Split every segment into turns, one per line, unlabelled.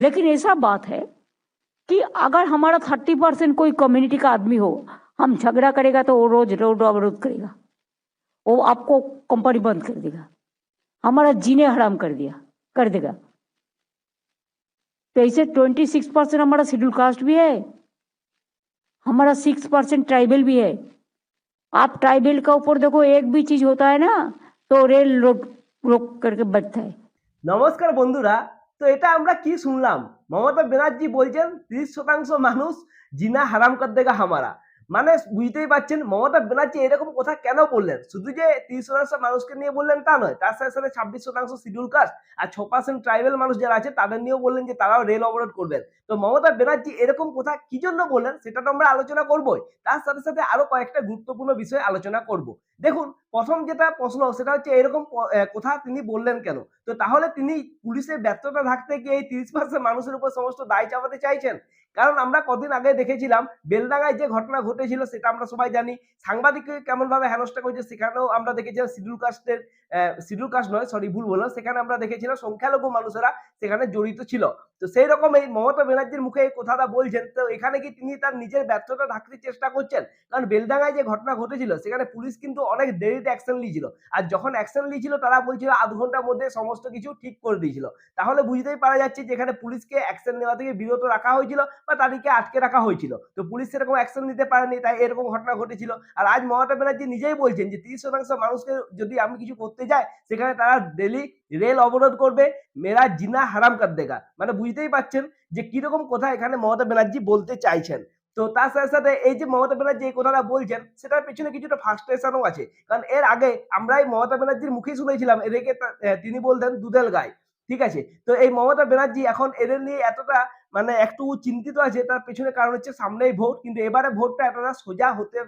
लेकिन ऐसा बात है कि अगर हमारा 30% कोई कम्युनिटी का आदमी हो, हम झगड़ा करेगा तो वो रोज रोड अवरोध करेगा, वो आपको कंपनी बंद कर देगा, हमारा जीने हराम कर देगा। तो ऐसे 26% हमारा शेड्यूल कास्ट भी है, हमारा 6% ट्राइबल भी है। आप ट्राइबल का ऊपर देखो, एक भी चीज होता है ना तो रेल रोक रोक करके बचता है।
নমস্কার বন্ধুরা। তো এটা আমরা কি শুনলাম? মমতা ব্যানার্জি বলছেন 30% মানুষ জিনা হারাম কর দেগা হামারা। মানে বুঝতেই পারছেন মমতা ব্যানার্জি এরকম কথা কেন বললেন? শুধু যে 30% মানুষকে নিয়ে বললেন তা নয়, তার সাথে সাথে 26% শিডিউল কাস্ট আর 6% ট্রাইবাল মানুষ যারা আছে তাদের নিয়েও বললেন যে তারাও রেল অবরোধ করবেন। তো মমতা ব্যানার্জি এরকম কথা কি জন্য বললেন সেটা তো আমরা আলোচনা করবই। তার সাথে সাথে আরো কয়েকটা গুরুত্বপূর্ণ বিষয় আলোচনা করব। দেখুন, প্রথম যেটা প্রশ্ন সেটা হচ্ছে এরকম কথা তিনি বললেন কেন? তো তাহলে তিনি পুলিশের ব্যর্থতা থাকতে গিয়ে এই 30% মানুষের উপর সমস্ত দায় চাপাতে চাইছেন? কারণ আমরা কদিন আগে দেখেছিলাম বেলডাঙ্গায় যে ঘটনা ঘটেছিল সেটা আমরা সবাই জানি। সাংবাদিককে কেমন ভাবে হেনস্থা করেছে সেখানেও আমরা দেখেছিলাম শিডিউল কাস্ট নয়, সরি ভুল বললাম, সেখানে আমরা দেখেছিলাম সংখ্যালঘু মানুষেরা সেখানে জড়িত ছিল। তো সেই রকম এই মমতা ব্যানার্জির মুখে এই কথাটা বলছেন, তো এখানে কি তিনি তার নিজের ব্যর্থতা ঢাকতে চেষ্টা করছেন? কারণ বেলডাঙ্গায় যে ঘটনা ঘটেছিল সেখানে পুলিশ কিন্তু অনেক দেরিতে অ্যাকশন নিয়েছিল, আর যখন অ্যাকশন নিয়েছিল তারা বলছিল আধ ঘন্টার মধ্যে সমস্ত কিছু ঠিক করে দিয়েছিল। তাহলে বুঝতেই পারা যাচ্ছে যে এখানে পুলিশকে অ্যাকশন নেওয়া থেকে বিরত রাখা হয়েছিল বা তাদেরকে আটকে রাখা হয়েছিল। তো পুলিশ সেরকম অ্যাকশন নিতে পারেনি, তাই এরকম ঘটনা ঘটেছিল। আর আজ মমতা ব্যানার্জি নিজেই বলছেন যে 30% মানুষকে যদি আমি কিছু করতে যাই সেখানে তারা ডেলি রেল অবরোধ করবে, মেরা জিনা হারাম কর দেগা। মানে বুঝতেই পারছেন যে কিরকম কথা এখানে মমতা ব্যানার্জি বলতে চাইছেন। তো তার সাথে সাথে এই যে মমতা ব্যানার্জি এই কথাটা বলছেন সেটার পেছনে কিছুটা ফ্রাস্ট্রেশনও আছে। কারণ এর আগে আমরা এই মমতা ব্যানার্জির মুখেই শুনেছিলাম এদেরকে তিনি বলতেন দুধেল গাই। ঠিক আছে? তো এই মমতা ব্যানার্জি এখন এদের নিয়ে এতটা মানে একটু চিন্তিত আছে, তার পেছনে কারণ হচ্ছে সামনেই ভোট, কিন্তু এবারে ভোটটা এতটা সোজা হতে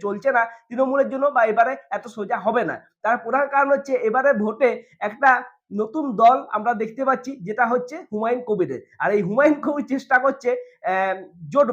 চলছে না তৃণমূলের জন্য, বা এবারে এত সোজা হবে না। তার প্রধান কারণ হচ্ছে এবারে ভোটে একটা নতুন দল আমরা দেখতে পাচ্ছি, যেটা হচ্ছে হুমায়ুন কবিরের। আর এই হুমায়ুন কবির চেষ্টা করছে জোট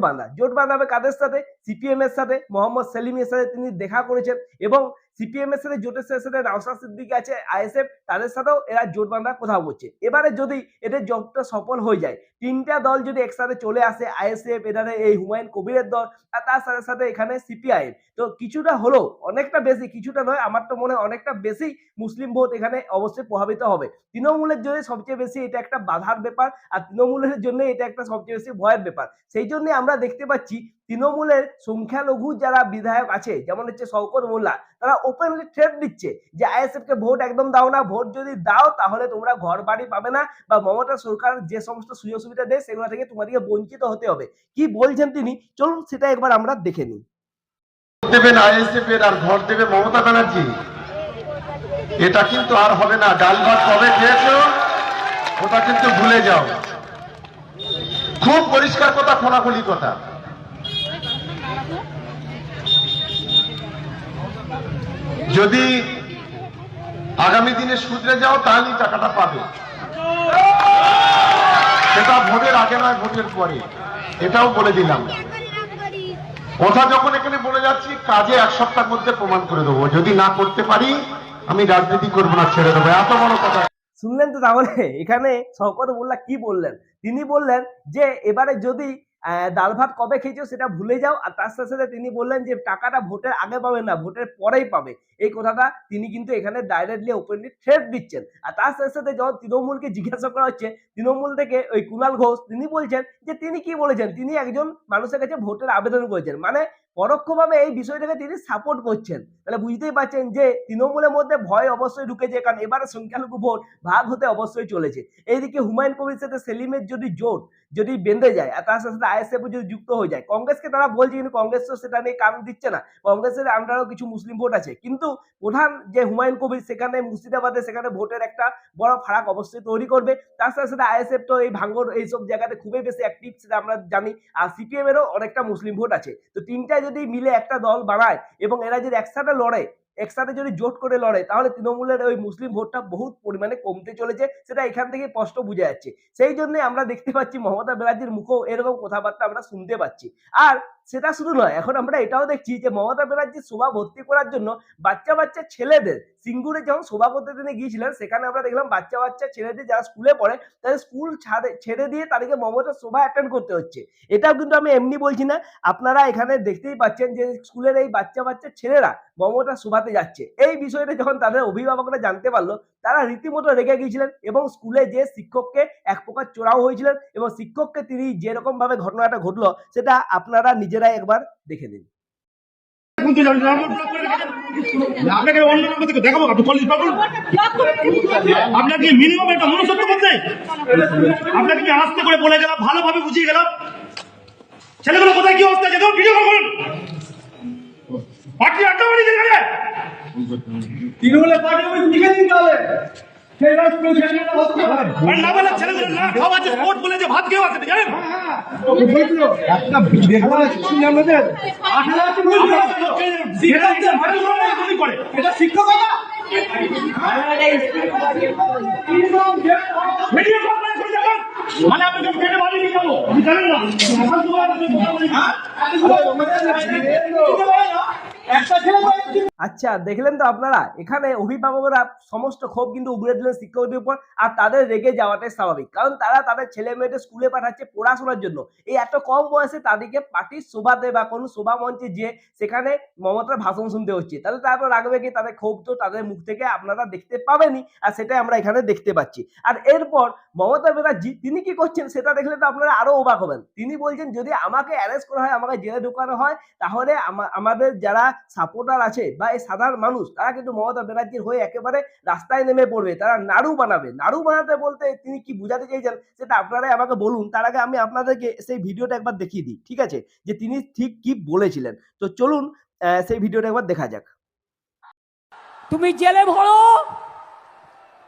বাঁধাবে কাদের সাথে? সিপিএম এর সাথে, মোহাম্মদ সেলিমের সাথে তিনি দেখা করেছেন, এবং সিপিএম এর সাথে জোটের সাথে নওশাদ সিদ্দিকী আছে, আইএসএফ, তাদের সাথেও এরা জোট বাঁধার কথা বলছে। এবারে যদি এদের জোটটা সফল হয়ে যায়, তিনটা দল যদি একসাথে চলে আসে, আইএসএফ, এখানে এই হুমায়ুন কবিরের দল, আর তার সাথে সাথে এখানে সিপিআইএম, তো কিছুটা হলেও, অনেকটা বেশি, কিছুটা নয়, আমার তো মনে হয় অনেকটা বেশি মুসলিম ভোট এখানে অবশ্যই প্রভাবিত হবে। তৃণমূলের জন্য সবচেয়ে বেশি এটা একটা বাধার ব্যাপার, আর তৃণমূলের জন্য এটা একটা সবচেয়ে বেশি ভয়ের ব্যাপার। সেই জন্য আমরা দেখতে পাচ্ছি তৃণমূলের সংখ্যালঘু যারা বিধায়ক আছে, যেমন হচ্ছে শওকত মোল্লা, তারা ওপেনলি থ্রেট দিচ্ছে যে আইএসএফ কে ভোট একদম দাও না, ভোট যদি দাও তাহলে তোমরা ঘর বাড়ি পাবে না, বা মমতা সরকার যে সমস্ত সুযোগ সুবিধা দেয় সেগুলো থেকে তোমাদেরকে বঞ্চিত হতে হবে। কি বলছেন তিনি, চলুন সেটা একবার আমরা দেখে নিই।
দেবেন আইএসএফ এর আর ঘর দেবে মমতা ব্যানার্জি, এটা কিন্তু আর হবে না। ডাল ভাত কবে খেয়েছো ওটা কিন্তু ভুলে যাও। খুব পরিষ্কার কথা, খোলাখুলি কথা। যদি আগামী দিনে শুধরে যাও তাহলেই টাকাটা পাবে, সেটা ভোটের আগে নয়, ভোটের পরে। এটাও বলে দিলাম। কথা যখন এখানে বলে যাচ্ছি, কাজে এক সপ্তাহের মধ্যে প্রমাণ করে দেবো। যদি না করতে পারি আমি রাজনীতি করবো না, ছেড়ে দেবো। এত বড় কথা।
শুনলেন তো? তাহলে এখানে শওকত মোল্লা কি বললেন? তিনি বললেন যে এবারে যদি ডাল ভাত কবে খেয়েছো সেটা ভুলে যাও, আর তার সাথে সাথে তিনি বললেন যে টাকাটা ভোটের আগে পাবে না, ভোটের পরেই পাবে। এই কথাটা তিনি কিন্তু এখানে ডাইরেক্টলি ওপেনলি থ্রেট দিচ্ছেন। আর তার সাথে সাথে যখন তৃণমূলকে জিজ্ঞাসা করা হচ্ছে, তৃণমূল থেকে ওই কুণাল ঘোষ তিনি বলছেন যে তিনি কি বলেছেন, তিনি একজন মানুষের কাছে ভোটের আবেদন করেছেন, মানে পরোক্ষভাবে এই বিষয়টাকে তিনি সাপোর্ট করছেন। তাহলে বুঝতেই পারছেন যে তৃণমূলের মধ্যে ভয় অবশ্যই ঢুকেছে, কারণ এবারে সংখ্যালঘু ভোট ভাগ হতে অবশ্যই চলেছে। এইদিকে হুমায়ুন কবির সাথে সেলিমের যদি জোট যদি বেঁধে যায়, আর তার সাথে আইএসএফ যদি যুক্ত হয়ে যায়, কংগ্রেসকে তারা বলছে, কিন্তু কংগ্রেস তো সেটা নিয়ে কান দিচ্ছে না। কংগ্রেসের আন্ডারেও কিছু মুসলিম ভোট আছে, কিন্তু প্রধান যে হুমায়ুন কবির সেখানে মুর্শিদাবাদে সেখানে ভোটের একটা বড় ফারাক অবশ্যই তৈরি করবে। তার সাথে সাথে আইএসএফ তো এই ভাঙ্গর এইসব জায়গাতে খুবই বেশি অ্যাক্টিভ, সেটা আমরা জানি। আর সিপিএম এরও অনেকটা মুসলিম ভোট আছে। তো তিনটা যদি মিলে একটা দল বানায় এবং এরা যদি একসাথে লড়ে, একসাথে যদি জোট করে লড়ে, তাহলে তৃণমূলের ওই মুসলিম ভোটটা বহুত পরিমাণে কমতে চলেছে, সেটা এখান থেকে স্পষ্ট বোঝা যাচ্ছে। সেই জন্য আমরা দেখতে পাচ্ছি মমতা ব্যানার্জির মুখেও এরকম কথাবার্তা আমরা শুনতে পাচ্ছি। আর সেটা শুধু নয়, এখন আমরা এটাও দেখছি যে মমতা ব্যানার্জির সভা ভর্তি করার জন্য বাচ্চা বাচ্চা ছেলেদের সিঙ্গুরে যখন সভা করতে তিনি গিয়েছিলেন, সেখানে আমরা দেখলাম বাচ্চা বাচ্চা ছেলেদের যারা স্কুলে পড়ে তাদের স্কুল ছেড়ে দিয়ে তাদেরকে মমতার সভা অ্যাটেন্ড করতে হচ্ছে। এটাও কিন্তু আমি এমনি বলছি না, আপনারা এখানে দেখতেই পাচ্ছেন যে স্কুলের এই বাচ্চা বাচ্চা ছেলেরা মমতার সভাতে যাচ্ছে। এই বিষয়টা যখন তাদের অভিভাবকরা জানতে পারলো, তারা রীতিমতো রেগে গিয়েছিলেন এবং স্কুলে যে শিক্ষককে এক প্রকার চড়াও হয়েছিলেন এবং শিক্ষককে তিনি যেরকম ভাবে ঘটনাটা ঘটলো সেটা আপনারা নিজেরাই একবার দেখে নিন।
আপনাকে অন্য নম্বর থেকে দেখাবো, আপনি পুলিশ পাবেন। আপনাকে মিনিমাম একটা মনুষ্যত্ব বলতে, আপনাকে কি আস্তে করে বলে গেলাম, ভালোভাবে বুঝিয়ে গেলাম, ছেলেগুলো কোথায় কি অবস্থা আছে ভিডিও কল করুন। পার্টি আড্ডা বাড়ি যেখানে
তৃণমূলের পার্টি অফিস লিখে দিন তাহলে
না বলে ছেলেগুলো না খাওয়া আছে, স্পোর্ট বলে যে ভাত খেয়ে আছে জানেন।
একটা দেখবো আমাদের এটা শিক্ষকতা
মানে আপনি কেটে বাড়ি নিয়ে যাবো জানেন না।
একটা ছেলে
আচ্ছা, দেখলেন তো আপনারা, এখানে অভিভাবকরা সমস্ত ক্ষোভ কিন্তু উগড়ে দিলেন শিক্ষকদের উপর, আর তাদের রেগে যাওয়াটাই স্বাভাবিক, কারণ তারা তাদের ছেলে মেয়েদের স্কুলে পাঠাচ্ছে পড়াশোনার জন্য। এই এত কম বয়সে তাদেরকে পার্টির সভাতে বা কোনো সভা মঞ্চে যে সেখানে মমতার ভাষণ শুনতে হচ্ছে, তাহলে তারা তো রাখবে কি? তাদের ক্ষোভ তো তাদের মুখ থেকে আপনারা দেখতে পাবেনই, আর সেটাই আমরা এখানে দেখতে পাচ্ছি। আর এরপর মমতা ব্যানার্জি তিনি কি করছেন সেটা দেখলে তো আপনারা আরো অবাক হবেন। তিনি বলছেন যদি আমাকে অ্যারেস্ট করা হয়, আমাকে জেলে ঢোকানো হয়, তাহলে আমাদের যারা সাপোর্টার আছে বা এই সাধারণ মানুষ, তারা কিন্তু মমতা ব্যানার্জির হয়ে একেবারে রাস্তায় নেমে পড়বে, তারা নাড়ু বানাবে। নাড়ু বানাতে বলতে তিনি কি বোঝাতে চাইছেন সেটা আপনারাই আমাকে বলুন। তার আগে আমি আপনাদেরকে সেই ভিডিওটা একবার দেখিয়ে দিই, ঠিক আছে, যে তিনি ঠিক কি বলেছিলেন। তো চলুন সেই ভিডিওটা একবার দেখা যাক।
তুমি জেলে ভরো,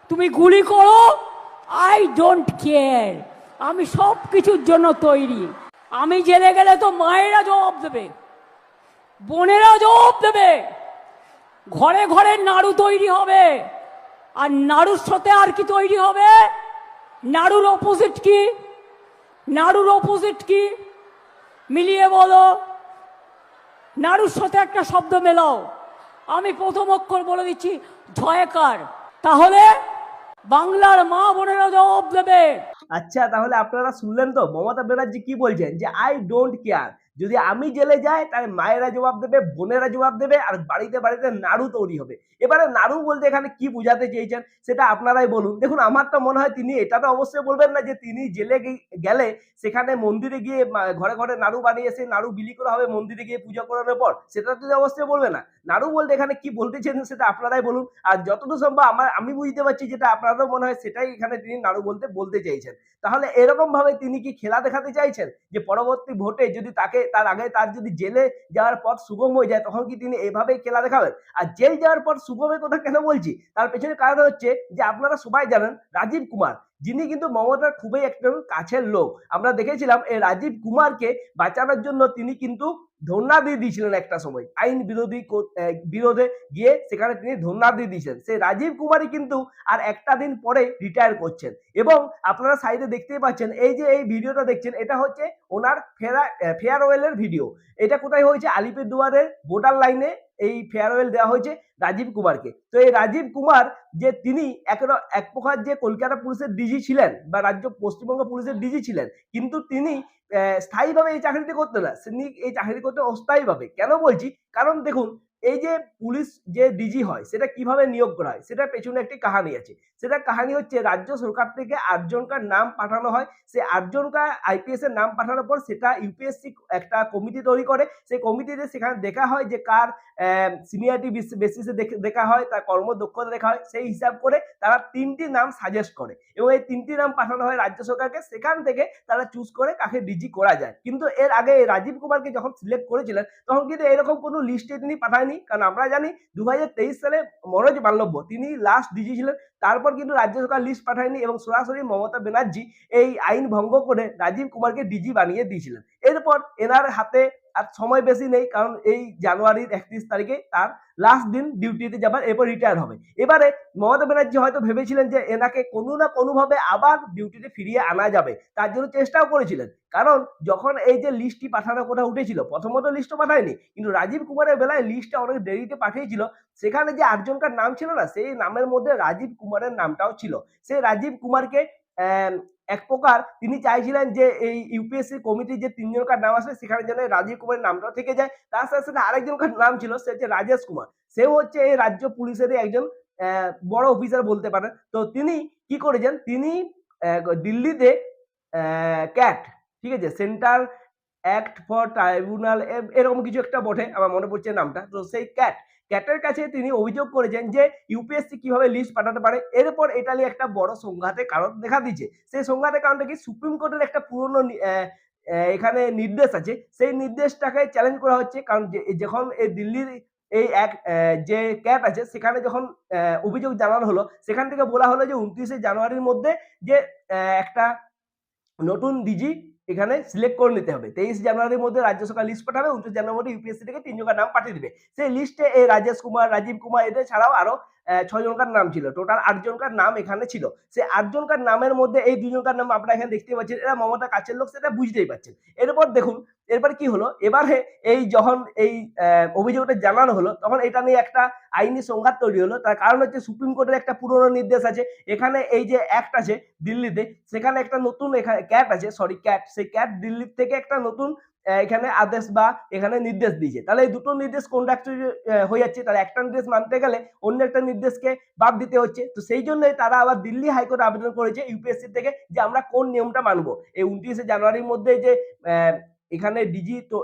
তুমি গুলি করো, আই ডোন্ট কেয়ার, আমি সব কিছুর জন্য তৈরি। আমি জেলে গেলে তো মায়েরা জবাব দেবে, বোনেরা জবাব দেবে, ঘরে ঘরে নাড়ু তৈরি হবে। আর নাড়ুর সাথে আর কি তৈরি হবে? নাড়ুর অপোজিট কি? নাড়ুর অপোজিট কি? মিলিয়ে বলো। নাড়ুর সাথে একটা শব্দ মেলাও। আমি প্রথম অক্ষর বলে দিচ্ছি, ঝয়কার। তাহলে বাংলার মা বোনেরা জবাব দেবে।
আচ্ছা, তাহলে আপনারা শুনলেন তো মমতা ব্যানার্জি কি বলছেন, যে আই ডোন্ট কেয়ার, যদি আমি জেলে যাই তাহলে মায়েরা জবাব দেবে, বোনেরা জবাব দেবে, আর বাড়িতে বাড়িতে নাড়ু তৈরি হবে। এবারে নাড়ু বলতে এখানে কি বোঝাতে চেয়েছেন সেটা আপনারাই বলুন। দেখুন, আমার তো মনে হয় তিনি এটা তো অবশ্যই বলবেন না যে তিনি জেলে গেলে সেখানে মন্দিরে গিয়ে ঘরে ঘরে নাড়ু বানিয়ে এসে নাড়ু বিলি করা হবে মন্দিরে গিয়ে পূজা করানোর পর, সেটা তো অবশ্যই বলবে না। নাড়ু বলতে এখানে কি বলতে চেয়েছেন সেটা আপনারাই বলুন। আর যতটুকু সম্ভব আমি বুঝতে পারছি যেটা আপনারও মনে হয় সেটাই এখানে তিনি নাড়ু বলতে চাইছেন। তাহলে এরকম ভাবে তিনি কি খেলা দেখাতে চাইছেন যে পরবর্তী ভোটে যদি তার আগে তার যদি জেলে যাওয়ার পথ সুগম হয়ে যায়, তখন কি তিনি এভাবেই খেলা দেখাবেন? আর জেল যাওয়ার পর সুগমের কথা কেন বলছি, তার পেছনে কারণ হচ্ছে যে আপনারা সবাই জানেন রাজীব কুমার, যিনি কিন্তু মমতার খুবই একজন কাছের লোক। আমরা দেখেছিলাম এই রাজীব কুমারকে বাঁচানোর জন্য তিনি কিন্তু ধর্ণা দিয়ে দিয়েছিলেন একটা সময়, আইন বিরোধে গিয়ে সেখানে তিনি ধর্ণা দিয়ে দিয়েছেন। সেই রাজীব কুমারই কিন্তু আর একটা দিন পরে রিটায়ার করছেন। এবং আপনারা সাইডে দেখতেই পাচ্ছেন, এই যে এই ভিডিওটা দেখছেন, এটা হচ্ছে ওনার ফেয়ারওয়েলের ভিডিও। এটা কোথায় হয়েছে? আলিপুরদুয়ারের বর্ডার লাইনে এই ফেয়ারওয়েল দেওয়া হয়েছে রাজীব কুমারকে। তো এই রাজীব কুমার যে তিনি এক প্রকার যে কলকাতা পুলিশের ডিজি ছিলেন বা পশ্চিমবঙ্গ পুলিশের ডিজি ছিলেন, কিন্তু তিনি স্থায়ীভাবে এই চাকরিটি করতেন না, তিনি এই চাকরি করতে অস্থায়ীভাবে। কেন বলছি? কারণ দেখুন, এই যে পুলিশ যে ডিজি হয় সেটা কিভাবে নিয়োগ করা হয় সেটার পেছনে একটি কাহিনী আছে। সেটা কাহিনী হচ্ছে রাজ্য সরকার থেকে 8 জনকার নাম পাঠানো হয়। সেই 8 জনকার আইপিএস এর নাম পাঠানোর পর সেটা ইউপিএসসি একটা কমিটি তৈরি করে। সেই কমিটিতে সেখানে দেখা হয় যে কার সিনিয়রিটি বেসিসে দেখা হয়, তার কর্মদক্ষতা দেখা হয়। সেই হিসাব করে তারা 3টি নাম সাজেস্ট করে এবং এই 3টি নাম পাঠানো হয় রাজ্য সরকারকে। সেখান থেকে তারা চুজ করে কাকে ডিজি করা যায়। কিন্তু এর আগে রাজীব কুমারকে যখন সিলেক্ট করেছিলেন তখন কিন্তু এরকম কোনো লিস্টে তিনি পাঠায়নি। কারণ আমরা জানি 2023 সালে মনোজ বাল্লভ্য তিনি লাস্ট ডিজি ছিলেন। তারপর কিন্তু রাজ্য সরকার লিস্ট পাঠায়নি এবং সরাসরি মমতা ব্যানার্জি এই আইন ভঙ্গ করে রাজীব কুমারকে ডিজি বানিয়ে দিয়েছিলেন। এরপর এনার হাতে আর সময় বেশি নেই, কারণ এই জানুয়ারির 31 তারিখে তার লাস্ট দিন ডিউটিতে যাবার, এরপর রিটায়ার হবে। এবারে মমতা ব্যানার্জি হয়তো ভেবেছিলেন যে এনাকে কোনো না কোনোভাবে আবার ডিউটিতে ফিরিয়ে আনা যাবে, তার জন্য চেষ্টাও করেছিলেন। কারণ যখন এই যে লিস্টটি পাঠানোর কথা উঠেছিল, প্রথমত লিস্টও পাঠায়নি, কিন্তু রাজীব কুমারের বেলায় লিস্টটা অনেক দেরিতে পাঠিয়েছিল। সেখানে যে 8 জনকার নাম ছিল না, সেই নামের মধ্যে রাজীব কুমারের নামটাও ছিল। সেই রাজীব কুমারকে এক প্রকার তিনি চাইছিলেন যে এই ইউপিএসসি কমিটির যে 3 জনকার নাম আছে সেখানে যেন রাজীব কুমারের নামটাও থেকে যায়। তার সাথে সাথে আরেকজনকার নাম ছিল, সে হচ্ছে রাজেশ কুমার। সেও হচ্ছে এই রাজ্য পুলিশেরই একজন বড় অফিসার বলতে পারেন। তো তিনি কি করেছেন, তিনি দিল্লিতে ক্যাট, ঠিক আছে, সেন্ট্রাল অ্যাক্ট ফর ট্রাইব্যুনাল, এরকম কিছু একটা বটে, আমার মনে পড়ছে নামটা। তো সেই ক্যাটের কাছে তিনি অভিযোগ করেছেন যে ইউপিএসসি কিভাবে লিস্ট পাঠাতে পারে। এরপর এটা নিয়ে একটা বড় সংঘাতের কারণ দেখা দিচ্ছে। সেই সংঘাতের কারণটা কি, সুপ্রিম কোর্টের একটা পুরনো এখানে নির্দেশ আছে, সেই নির্দেশটাকে চ্যালেঞ্জ করা হচ্ছে। কারণ যখন এই দিল্লির এই যে ক্যাট আছে সেখানে যখন অভিযোগ জানানো হলো, সেখান থেকে বলা হলো যে 29শে জানুয়ারির মধ্যে যে একটা নতুন ডিজি এখানে সিলেক্ট করে নিতে হবে। 23 জানুয়ারির মধ্যে রাজ্য সরকার লিস্ট পাঠাবে, 29 জানুয়ারির মধ্যে ইউপিএসসি থেকে 3 জনকার নাম পাঠিয়ে দিবে। সেই লিস্টে এই রাজেশ কুমার, রাজীব কুমার, এদের ছাড়াও আরো 6 জনকার নাম ছিল। টোটাল 8 জনকার নাম এখানে ছিল। সেই 8 জনকার নামের মধ্যে এই 2 জনকার নাম আপনারা এখানে দেখতে পাচ্ছেন, এরা মমতা কাছের লোক, সেটা বুঝতেই পারছেন। এরপর দেখুন এরপর কি হলো, এবারে এই যখন এই অভিযোগটা জানানো হলো, তখন এটা নিয়ে একটা আইনি সংঘাত তৈরি হলো। তার কারণ হচ্ছে সুপ্রিম কোর্টের একটা পুরনো নির্দেশ আছে, এখানে এই যে অ্যাক্ট আছে দিল্লিতে, সেখানে একটা নতুন এখানে ক্যাট আছে, সরি ক্যাট, সেই ক্যাট দিল্লি থেকে একটা নতুন এখানে আদেশ বা এখানে নির্দেশ দিয়েছে। তাহলে এই দুটো নির্দেশ কন্ট্রাক্টরি হয়ে যাচ্ছে, তাহলে একটা নির্দেশ মানতে গেলে অন্য একটা নির্দেশকে বাদ দিতে হচ্ছে। তো সেই জন্যই তারা আবার দিল্লি হাইকোর্টে আবেদন করেছে ইউপিএসসি থেকে যে আমরা কোন নিয়মটা মানবো। এই 29শে জানুয়ারির মধ্যে যে এখানে ডিজি তো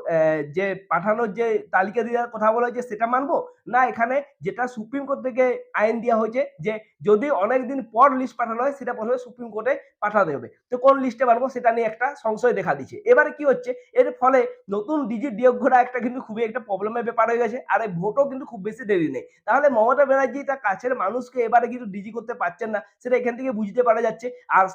যে পাঠানোর যে তালিকা দেওয়ার কথা বলা হয়েছে সেটা মানবো, না এখানে যেটা সুপ্রিম কোর্ট থেকে আইন দেওয়া হয়েছে যে যদি অনেকদিন পর লিস্ট পাঠানো হয় সেটা প্রথমে সুপ্রিম কোর্টে পাঠাতে হবে। তো কোন লিস্টে মানবো সেটা নিয়ে একটা সংশয় দেখা দিচ্ছে। এবারে কি হচ্ছে, এর ফলে নতুন ডিজি নিয়োগ করা একটা কিন্তু খুবই একটা প্রবলেমের ব্যাপার হয়ে গেছে। আর এই ভোটও কিন্তু খুব বেশি দেরি নেই। তাহলে মমতা ব্যানার্জি তার কাছের মানুষকে এবারে কিন্তু ডিজি করতে পারছেন না, সেটা এখান থেকে বুঝতে পারা যাচ্ছে। আর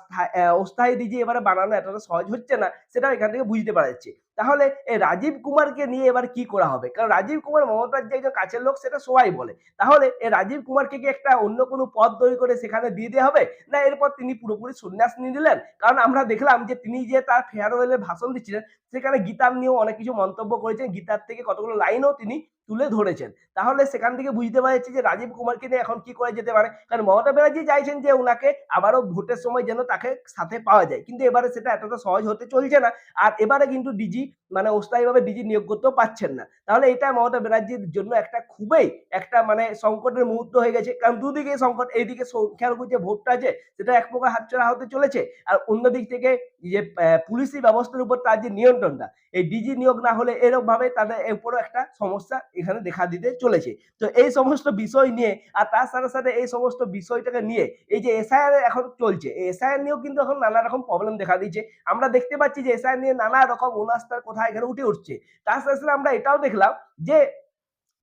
অস্থায়ী ডিজি এবারে বানানো এতটা সহজ হচ্ছে না, সেটাও এখান থেকে বুঝতে পারা যাচ্ছে। তাহলে এই রাজীব কুমারকে নিয়ে এবার কি করা হবে, কারণ রাজীব কুমার মমতার যে একজন কাছের লোক সেটা সবাই বলে। তাহলে এই রাজীব কুমারকে কি একটা অন্য কোনো পদ তৈরি করে সেখানে দিয়ে দেওয়া হবে, না এরপর তিনি পুরোপুরি সন্ন্যাস নিয়ে নিলেন? কারণ আমরা দেখলাম যে তিনি যে তার ফেয়ারওয়েলের ভাষণ দিচ্ছিলেন, সেখানে গীতার নিয়েও অনেক কিছু মন্তব্য করেছেন, গীতার থেকে কতগুলো লাইনও তিনি তুলে ধরেছেন। তাহলে সেখান থেকে বুঝতে পারা যাচ্ছে যে রাজীব কুমারকে নিয়ে এখন কি করা যেতে পারে। কারণ মমতা ব্যানার্জি চাইছেন যে ওনাকে আবারও ভোটের সময় যেন তাকে সাথে পাওয়া যায়, কিন্তু এবারে সেটা এতটা সহজ হতে চলছে না। আর এবারে কিন্তু ডিজি মানে অস্থায়ীভাবে ডিজি নিয়োগ করতেও পাচ্ছেন না। তাহলে এটা মমতা ব্যানার্জির জন্য একটা খুবই একটা মানে সংকটের মুহূর্ত হয়ে গেছে। কারণ দুদিকে সংকট, এইদিকে সংখ্যালঘু যে ভোটটা আছে সেটা এক প্রকার হাতছাড়া হতে চলেছে, আর অন্যদিক থেকে যে পুলিশি ব্যবস্থার উপর তার যে নিয়ন্ত্রণটা, এই ডিজি নিয়োগ না হলে এরকম ভাবে তাদের উপরও একটা সমস্যা এখানে দেখা দিতে চলেছে। তো এই সমস্ত বিষয় নিয়ে আর তার সাথে সাথে এই সমস্ত বিষয়টাকে নিয়ে এই যে এসআইআর এখন চলছে, এই এসআইআর নিয়েও কিন্তু এখন নানা রকম প্রবলেম দেখা দিচ্ছে। আমরা দেখতে পাচ্ছি যে এসআইআর নিয়ে নানা রকম অনাস্থার কথা এখানে উঠে উঠছে। তার সাথে সাথে আমরা এটাও দেখলাম যে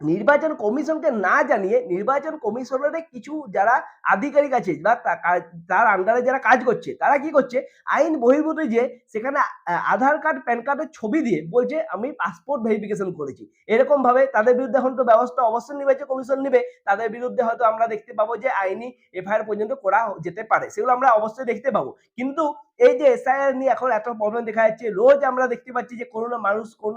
নির্বাচন কমিশনকে না জানিয়ে নির্বাচন কমিশনের কিছু যারা আধিকারিক আছে বা তার আন্ডারে যারা কাজ করছে, তারা কি করছে, আইন বহির্ভূত যে সেখানে আধার কার্ড প্যান কার্ডের ছবি দিয়ে বলছে আমি পাসপোর্ট ভেরিফিকেশন করেছি। এরকম ভাবে তাদের বিরুদ্ধে এখন তো ব্যবস্থা অবশ্যই নির্বাচন কমিশন নেবে, তাদের বিরুদ্ধে হয়তো আমরা দেখতে পাবো যে আইনি এফআইআর পর্যন্ত করা যেতে পারে, সেগুলো আমরা অবশ্যই দেখতে পাবো। কিন্তু এই যে এসআইআর নিয়ে এখন এত প্রবলেম দেখা যাচ্ছে, রোজ আমরা দেখতে পাচ্ছি যে কোনো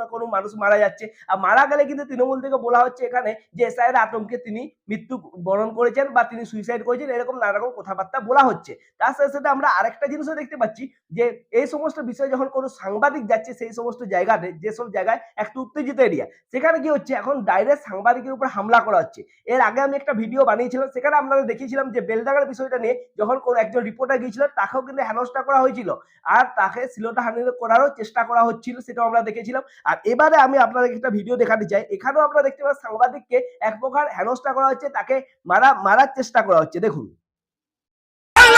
না কোনো মানুষ মারা যাচ্ছে। আর মারা গেলে কিন্তু তৃণমূল থেকে বলা হচ্ছে এখানে যে এসআইআর আতঙ্কে তিনি মৃত্যু বরণ করেছেন বা তিনি সুইসাইড করেছেন, এরকম নানা রকম কথাবার্তা বলা হচ্ছে। তার সাথে সাথে আমরা আরেকটা জিনিসও দেখতে পাচ্ছি যে এই সমস্ত বিষয়ে যখন কোনো সাংবাদিক যাচ্ছে সেই সমস্ত জায়গাতে, যেসব জায়গায় একটু উত্তেজিত এরিয়া, সেখানে কি হচ্ছে এখন ডাইরেক্ট সাংবাদিকের উপর হামলা করা হচ্ছে। এর আগে আমি একটা ভিডিও বানিয়েছিলাম, সেখানে আপনারা দেখিয়েছিলাম যে বেলডাঙ্গার বিষয়টা নিয়ে যখন কোন একজন রিপোর্টার গিয়েছিল তাকেও কিন্তু হেনস্থা করা হয়েছিল, আর তাকে শ্লীলতাহানি করারও চেষ্টা করা হচ্ছিল, সেটাও আমরা দেখেছিলাম। আর এবারে আমি আপনাদেরকে একটা ভিডিও দেখাতে চাই, এখানেও আপনারা দেখতে পাচ্ছেন সাংবাদিককে এক প্রকার হেনস্থা করা হচ্ছে, তাকে মারার চেষ্টা করা হচ্ছে। দেখুন
গায়ে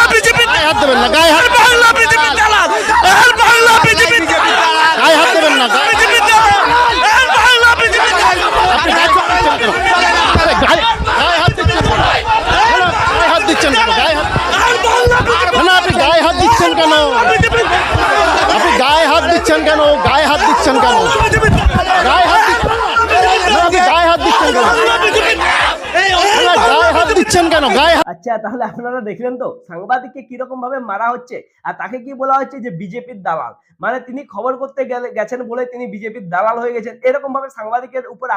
হাত দিচ্ছেন কেন? কেন গায়ে
আচ্ছা, তাহলে আপনারা দেখলেন তো সাংবাদিককে কিরকম ভাবে মারা হচ্ছে, আর তাকে কি বলা হচ্ছে যে বিজেপির দালাল। মানে তিনি খবর করতে গেছেন বলে তিনি বিজেপির দালাল হয়ে গেছেন, এরকম ভাবে সাংবাদিকের উপর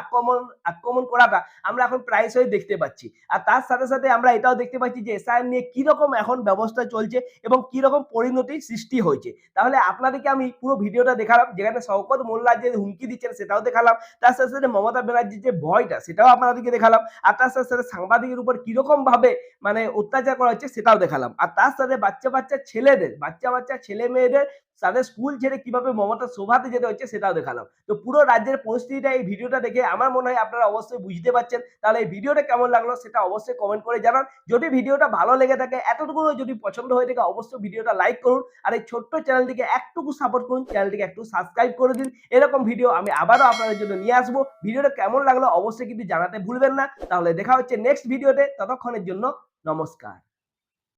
আক্রমণ করাটা আমরা এখন প্রায়শই দেখতে পাচ্ছি। আর তার সাথে সাথে আমরা এটাও দেখতে পাচ্ছি যে এসআইআর নিয়ে কিরকম এখন ব্যবস্থা চলছে এবং কিরকম পরিণতি সৃষ্টি হয়েছে। তাহলে আপনাদেরকে আমি পুরো ভিডিওটা দেখালাম, যেখানে শওকত মোল্লা যে হুমকি দিচ্ছেন সেটাও দেখালাম, তার সাথে সাথে মমতা ব্যানার্জির যে ভয়টা সেটাও আপনাদেরকে দেখালাম, আর তার সাথে সাথে সাংবাদিকের উপর কিরকম ভাবে মানে অত্যাচার করা হচ্ছে সেটাও দেখালাম। আর তার সাথে বাচ্চা ছেলে মেয়েদের তাদের স্কুল ছেড়ে কিভাবে মমতা সভাতে যেতে হচ্ছে সেটাও দেখালাম। তো পুরো রাজ্যের পরিস্থিতিটা এই ভিডিওটা দেখে আমার মনে হয় আপনারা অবশ্যই বুঝতে পারছেন। তাহলে এই ভিডিওটা কেমন লাগলো সেটা অবশ্যই কমেন্ট করে জানান। যদি ভিডিওটা ভালো লেগে থাকে, এতটুকু যদি পছন্দ হয়ে থাকে, অবশ্যই ভিডিওটা লাইক করুন, আর এই ছোট্ট চ্যানেলটিকে একটুকু সাপোর্ট করুন, চ্যানেলটিকে একটু সাবস্ক্রাইব করে দিন। এরকম ভিডিও আমি আবারও আপনাদের জন্য নিয়ে আসবো। ভিডিওটা কেমন লাগলো অবশ্যই কিন্তু জানাতে ভুলবেন না। তাহলে দেখা হচ্ছে নেক্সট ভিডিওতে, ততক্ষণের জন্য নমস্কার।